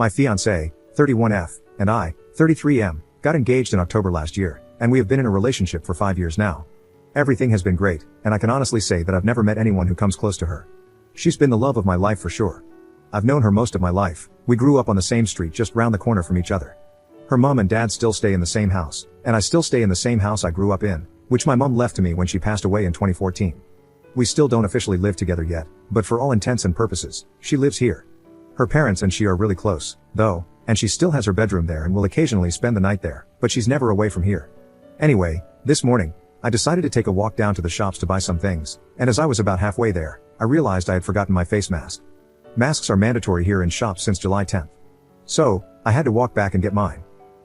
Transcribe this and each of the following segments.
My fiancée, 31F, and I, 33M, got engaged in October last year, and we have been in a relationship for 5 years now. Everything has been great, and I can honestly say that I've never met anyone who comes close to her. She's been the love of my life for sure. I've known her most of my life. We grew up on the same street just round the corner from each other. Her mom and dad still stay in the same house, and I still stay in the same house I grew up in, which my mom left to me when she passed away in 2014. We still don't officially live together yet, but for all intents and purposes, she lives here. Her parents and she are really close, though, and she still has her bedroom there and will occasionally spend the night there, but she's never away from here. Anyway, this morning, I decided to take a walk down to the shops to buy some things, and as I was about halfway there, I realized I had forgotten my face mask. Masks are mandatory here in shops since July 10th. So, I had to walk back and get mine.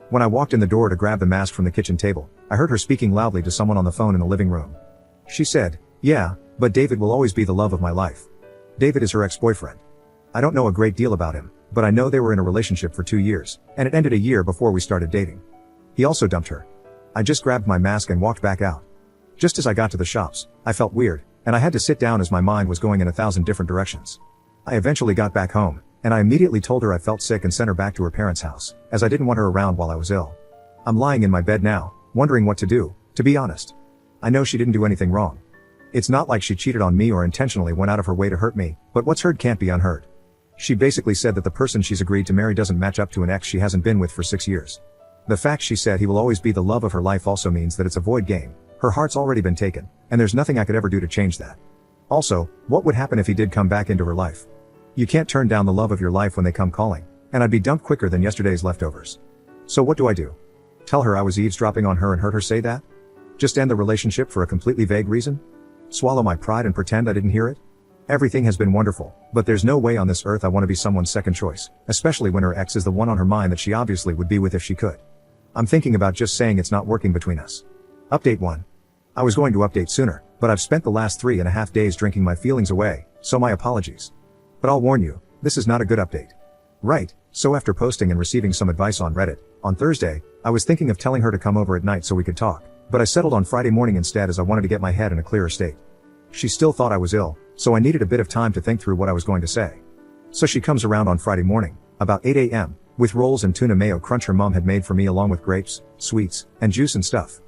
When I walked in the door to grab the mask from the kitchen table, I heard her speaking loudly to someone on the phone in the living room. She said, "Yeah, but David will always be the love of my life." David is her ex-boyfriend. I don't know a great deal about him, but I know they were in a relationship for 2 years, and it ended a year before we started dating. He also dumped her. I just grabbed my mask and walked back out. Just as I got to the shops, I felt weird, and I had to sit down as my mind was going in 1,000 different directions. I eventually got back home, and I immediately told her I felt sick and sent her back to her parents' house, as I didn't want her around while I was ill. I'm lying in my bed now, wondering what to do, to be honest. I know she didn't do anything wrong. It's not like she cheated on me or intentionally went out of her way to hurt me, but what's heard can't be unheard. She basically said that the person she's agreed to marry doesn't match up to an ex she hasn't been with for 6 years. The fact she said he will always be the love of her life also means that it's a void game. Her heart's already been taken, and there's nothing I could ever do to change that. Also, what would happen if he did come back into her life? You can't turn down the love of your life when they come calling, and I'd be dumped quicker than yesterday's leftovers. So what do I do? Tell her I was eavesdropping on her and heard her say that? Just end the relationship for a completely vague reason? Swallow my pride and pretend I didn't hear it? Everything has been wonderful, but there's no way on this earth I want to be someone's second choice, especially when her ex is the one on her mind that she obviously would be with if she could. I'm thinking about just saying it's not working between us. Update 1. I was going to update sooner, but I've spent the last 3.5 days drinking my feelings away, so my apologies. But I'll warn you, this is not a good update. Right, so after posting and receiving some advice on Reddit, on Thursday, I was thinking of telling her to come over at night so we could talk, but I settled on Friday morning instead as I wanted to get my head in a clearer state. She still thought I was ill, so I needed a bit of time to think through what I was going to say. So she comes around on Friday morning, about 8 a.m., with rolls and tuna mayo crunch her mom had made for me along with grapes, sweets, and juice and stuff.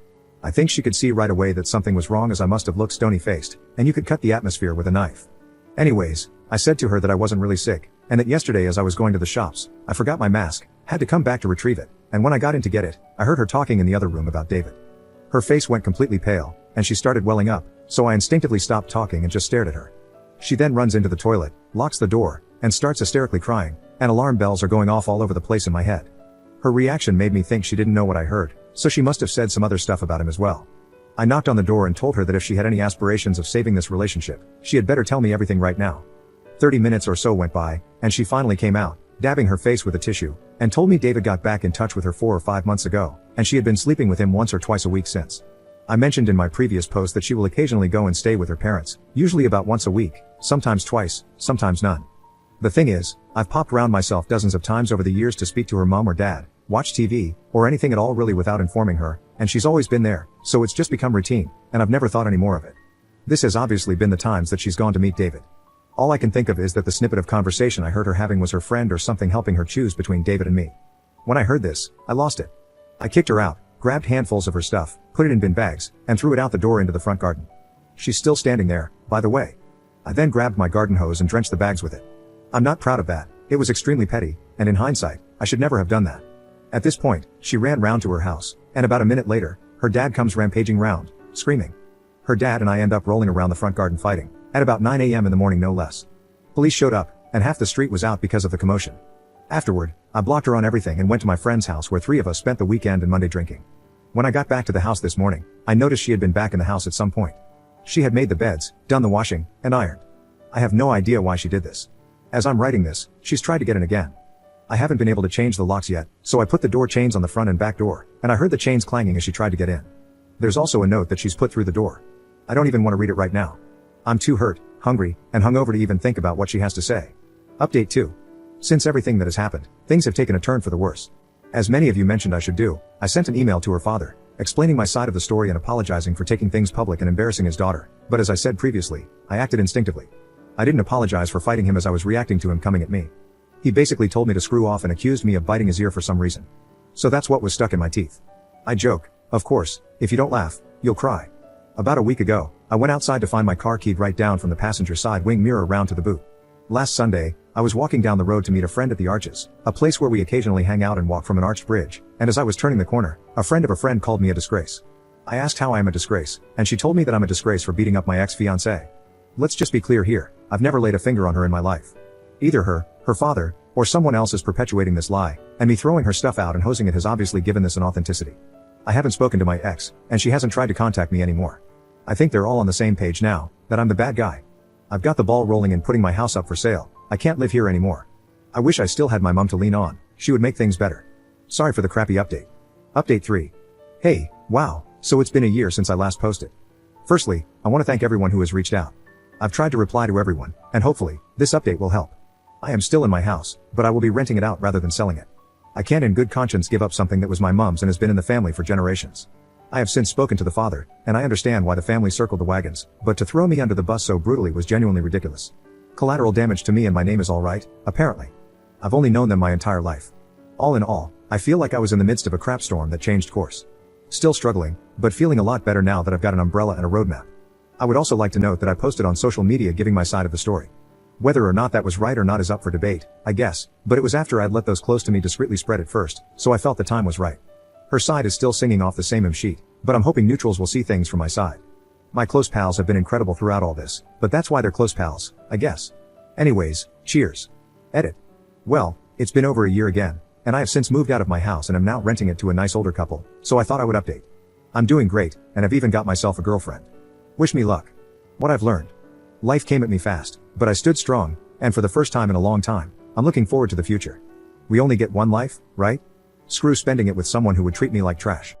I think she could see right away that something was wrong as I must have looked stony-faced, and you could cut the atmosphere with a knife. Anyways, I said to her that I wasn't really sick, and that yesterday as I was going to the shops, I forgot my mask, had to come back to retrieve it, and when I got in to get it, I heard her talking in the other room about David. Her face went completely pale, and she started welling up, so I instinctively stopped talking and just stared at her. She then runs into the toilet, locks the door, and starts hysterically crying, and alarm bells are going off all over the place in my head. Her reaction made me think she didn't know what I heard, so she must have said some other stuff about him as well. I knocked on the door and told her that if she had any aspirations of saving this relationship, she had better tell me everything right now. 30 minutes or so went by, and she finally came out, dabbing her face with a tissue, and told me David got back in touch with her 4 or 5 months ago, and she had been sleeping with him once or twice a week since. I mentioned in my previous post that she will occasionally go and stay with her parents, usually about once a week, sometimes twice, sometimes none. The thing is, I've popped around myself dozens of times over the years to speak to her mom or dad, watch TV, or anything at all really without informing her, and she's always been there, so it's just become routine, and I've never thought any more of it. This has obviously been the times that she's gone to meet David. All I can think of is that the snippet of conversation I heard her having was her friend or something helping her choose between David and me. When I heard this, I lost it. I kicked her out, grabbed handfuls of her stuff, put it in bin bags, and threw it out the door into the front garden. She's still standing there, by the way. I then grabbed my garden hose and drenched the bags with it. I'm not proud of that, it was extremely petty, and in hindsight, I should never have done that. At this point, she ran round to her house, and about a minute later, her dad comes rampaging round, screaming. Her dad and I end up rolling around the front garden fighting, at about 9 a.m. in the morning no less. Police showed up, and half the street was out because of the commotion. Afterward, I blocked her on everything and went to my friend's house where 3 of us spent the weekend and Monday drinking. When I got back to the house this morning, I noticed she had been back in the house at some point. She had made the beds, done the washing, and ironed. I have no idea why she did this. As I'm writing this, she's tried to get in again. I haven't been able to change the locks yet, so I put the door chains on the front and back door, and I heard the chains clanging as she tried to get in. There's also a note that she's put through the door. I don't even want to read it right now. I'm too hurt, hungry, and hungover to even think about what she has to say. Update 2. Since everything that has happened, things have taken a turn for the worse. As many of you mentioned I should do, I sent an email to her father, explaining my side of the story and apologizing for taking things public and embarrassing his daughter, but as I said previously, I acted instinctively. I didn't apologize for fighting him as I was reacting to him coming at me. He basically told me to screw off and accused me of biting his ear for some reason. So that's what was stuck in my teeth. I joke, of course, if you don't laugh, you'll cry. About a week ago, I went outside to find my car keyed right down from the passenger side wing mirror round to the boot. Last Sunday, I was walking down the road to meet a friend at the Arches, a place where we occasionally hang out and walk from an arched bridge, and as I was turning the corner, a friend of a friend called me a disgrace. I asked how I am a disgrace, and she told me that I'm a disgrace for beating up my ex-fiancée. Let's just be clear here, I've never laid a finger on her in my life. Either her father, or someone else is perpetuating this lie, and me throwing her stuff out and hosing it has obviously given this an authenticity. I haven't spoken to my ex, and she hasn't tried to contact me anymore. I think they're all on the same page now, that I'm the bad guy. I've got the ball rolling in putting my house up for sale. I can't live here anymore. I wish I still had my mom to lean on, she would make things better. Sorry for the crappy update. Update 3. Hey, wow, so it's been a year since I last posted. Firstly, I want to thank everyone who has reached out. I've tried to reply to everyone, and hopefully, this update will help. I am still in my house, but I will be renting it out rather than selling it. I can't in good conscience give up something that was my mom's and has been in the family for generations. I have since spoken to the father, and I understand why the family circled the wagons, but to throw me under the bus so brutally was genuinely ridiculous. Collateral damage to me and my name is alright, apparently. I've only known them my entire life. All in all, I feel like I was in the midst of a crap storm that changed course. Still struggling, but feeling a lot better now that I've got an umbrella and a roadmap. I would also like to note that I posted on social media giving my side of the story. Whether or not that was right or not is up for debate, I guess, but it was after I'd let those close to me discreetly spread it first, so I felt the time was right. Her side is still singing off the same hymn sheet, but I'm hoping neutrals will see things from my side. My close pals have been incredible throughout all this, but that's why they're close pals, I guess. Anyways, cheers. Edit. Well, it's been over a year again, and I have since moved out of my house and am now renting it to a nice older couple, so I thought I would update. I'm doing great, and I've even got myself a girlfriend. Wish me luck. What I've learned. Life came at me fast, but I stood strong, and for the first time in a long time, I'm looking forward to the future. We only get one life, right? Screw spending it with someone who would treat me like trash.